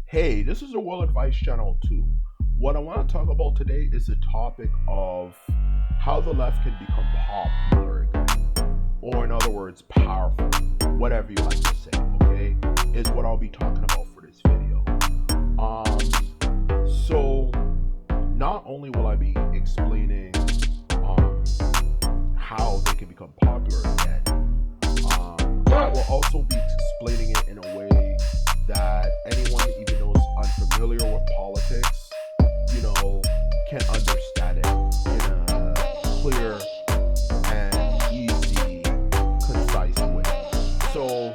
Hey, this is the Well Advice Channel too. What I want to talk about today is the topic of how the left can become popular again, or in other words, powerful, whatever you like to say, okay, is what I'll be talking about for this video. So not only will I be explaining how they can become popular again, I will also be explaining it in a way that anyone even knows unfamiliar with politics, can understand it in a clear and easy, concise way. So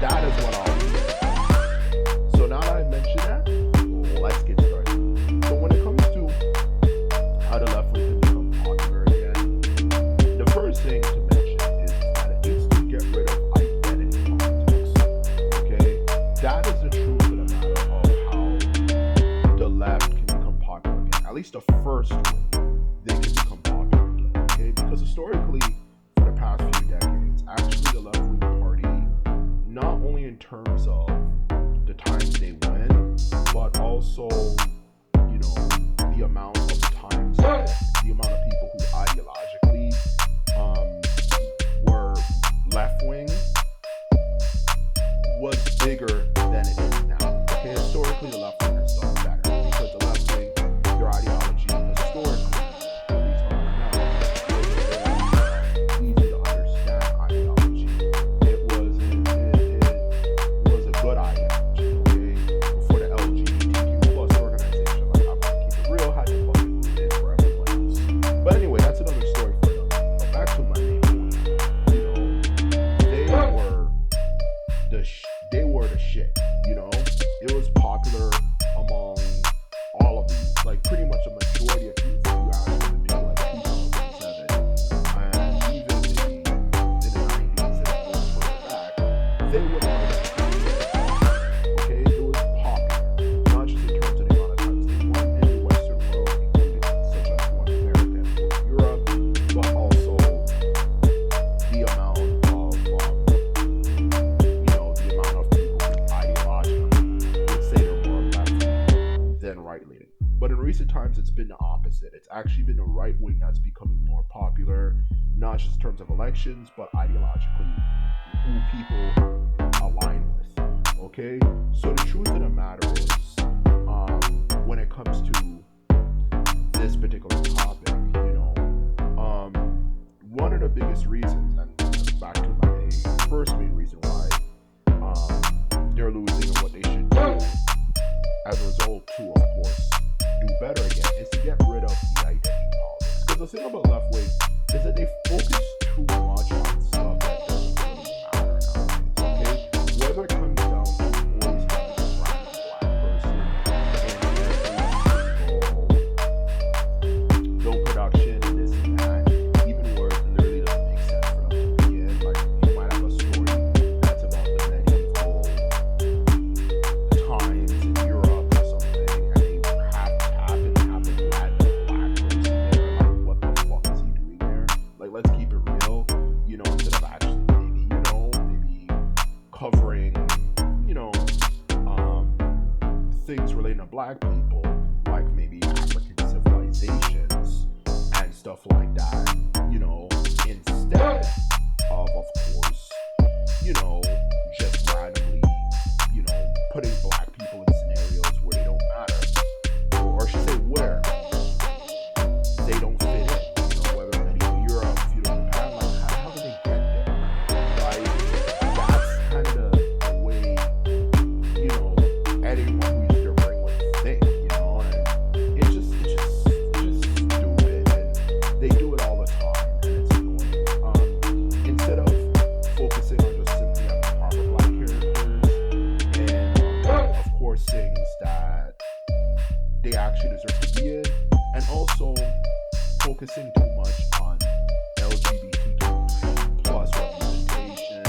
that is what I'll do. So now that I mentioned that, let's get started. So when it comes to how the left wing can become popular again, the first thing to mention is that it needs to get rid of identity politics. Okay? That is the truth of the matter of how the left can become popular again. At least the first way they can become popular again. Okay? Because historically, for the past few decades, actually the left wing party, not only in terms of the times they win, but also, the amount of times, the amount of people who ideologically were left wing was bigger than it is now. Okay, historically the left wing has done better because the left wing, their ideology historically, at least up to now, was a very easy to understand ideology. It was a good ideology. Okay, before the LGBTQ plus organization, like I'm gonna keep it real, had to fucking ruin it for everyone else. But anyway, that's another story for another day. But back to my main point. They were the shit. It was popular among all of these, like pretty much a majority of youth. You asked them maybe like 2007, and even maybe in the 90s and going further back, they would have. Okay, it was popular, not just in terms of the amount of times they won in the Western world, including such as North America and Europe, but also the amount of right leaning. But in recent times, it's been the opposite. It's actually been the right wing that's becoming more popular, not just in terms of elections, but ideologically, who people align with. Okay? So the truth of the matter is, when it comes to this particular topic, one of the biggest reasons, and back to my first main reason why they're losing and what they should do as a result to, of course, do better again, is to get rid of the identity politics. Because the thing about left wing is that they focus too much on stuff that doesn't really matter nowadays. Okay, whether it comes down to always having a random black person in every single film production and this and that, even where it literally doesn't make sense for them to be in. Like, you might have a story that's about the medieval times in Europe, let's keep it real, instead of actually maybe covering, things relating to black people, like maybe African civilizations and stuff like that, instead of course, just randomly, putting black people in scenarios where they don't matter, or I should say where they don't fit in. Things that they actually deserve to be in, and also focusing too much on LGBTQ plus representation.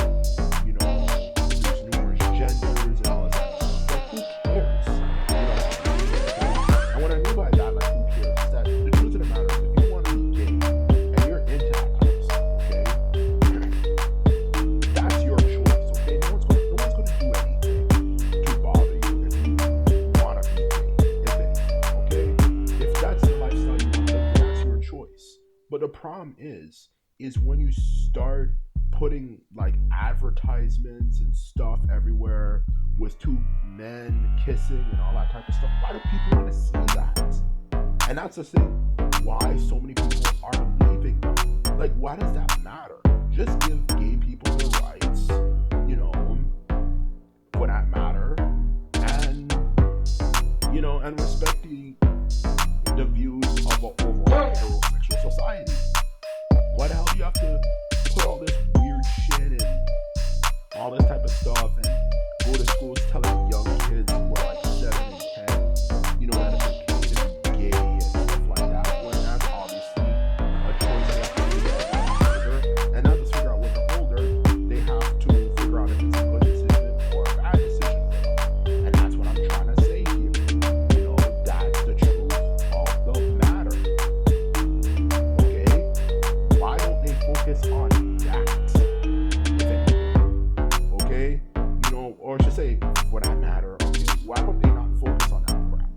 There's numerous genders and all of that stuff. Like, who cares? And what I mean by that, like, who cares? Is that the truth of the matter is, if you want to be gay and you're into that kind of stuff, okay, that's your choice. Okay, no one's going to do anything to bother you. But the problem is when you start putting like advertisements and stuff everywhere with two men kissing and all that type of stuff, why do people want to see that? And that's the thing, why so many people are leaving. Like, why does that matter? Just give gay people their rights, you know, for that matter, and you know, and respect the views of an overall heterosexual society. Why the hell do you have to put all this weird shit and all this type of stuff and go to schools telling young kids who are like 7 and 10, you know, that it's okay to be gay and stuff like that, when that's obviously a choice they have to figure out when they're older. And not just figure out when they're older, they have to figure out if it's a good decision or a bad decision for them. And that's what I'm trying to say here. You know, that's the truth of the matter. Okay? Why don't they focus on that? Okay? You know, or I should say, for that matter, okay, why would they not focus on that crap?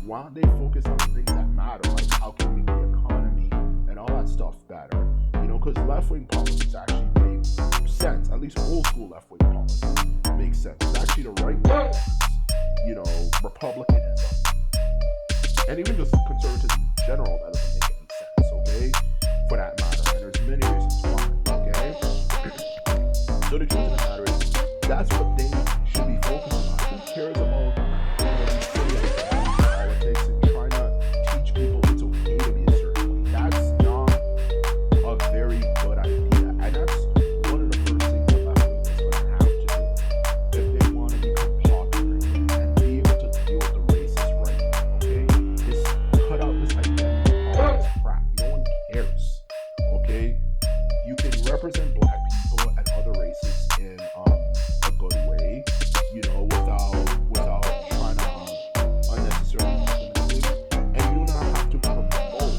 Why don't they focus on things that matter, like how can we make the economy and all that stuff better? You know, because left-wing politics actually make sense. At least old school left-wing politics makes sense. It's actually the right wing, you know, republicanism, and even just conservatism in general, that doesn't make any sense, okay? For that matter, and there's many reasons why, okay? So the truth of the matter is, that's what they should be focusing on. Who cares about, you know, these silly ideas, politics, and trying to teach people it's okay to be a certain way? That's not a very good idea, and that's one of the first things that left wing is going to have to do if they want to become popular again and be able to deal with the racist right now, okay? Just cut out this identity, all this crap. No one cares, okay? You can represent black people and other races in a good way, you know, without trying to unnecessarily discriminate, and you do not have to promote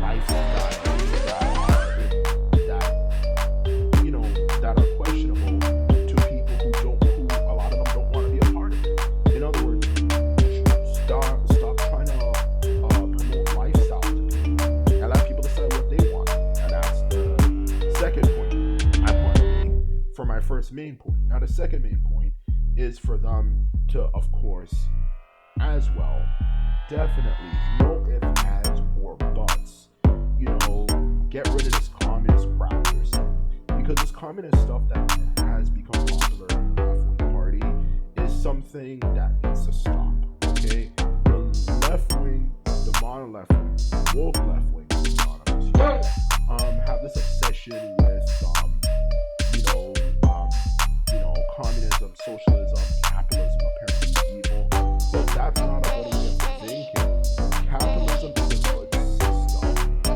lifestyles that you know, that are questionable to people who a lot of them don't want to be a part of it. In other words, stop trying to promote lifestyle to people and let people decide what they want. And that's the second point I want to make for my first main point. Now the second main point is for them to, of course, as well, definitely, no ifs, ands, or buts, you know, get rid of this communist crap or something. Because this communist stuff that has become popular in the left-wing party is something that needs to stop, okay? The left-wing, the modern left-wing, woke left-wing, have this obsession with, communism, socialism, capitalism apparently evil, but that's not a good way of thinking. Capitalism is a good system.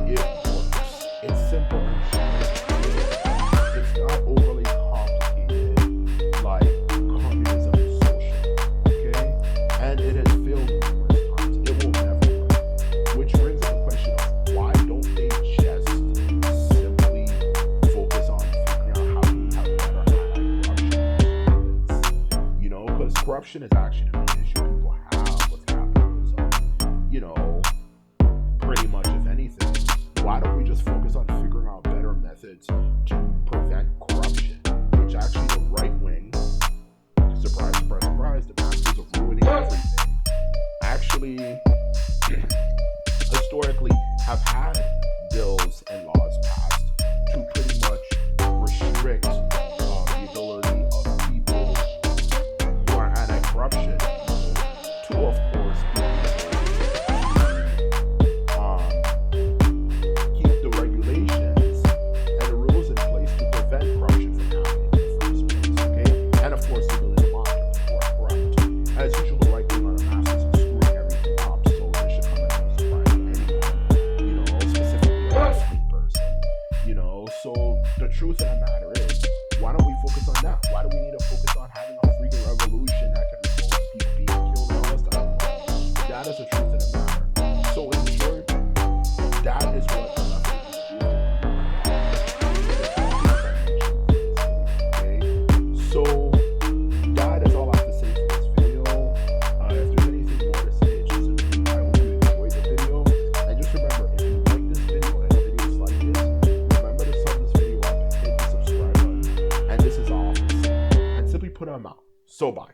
It works. It's simple and straightforward. It's not overly complicated like communism and socialism, okay? And it has failed numerous times. It will never work. Which brings up the question of why don't they just simply focus on figuring out how to have better anti-corruption? You know, because corruption is actually the main issue people have with capitalism. You know, pretty much if anything. Why don't we just focus on figuring out better methods to prevent corruption? Which actually the right wing, surprise, surprise, surprise, the masters of ruining everything, actually historically have had bills and laws passed to pretty much restrict the ability of people who are anti-corruption to, of course, be able to them out. So bye.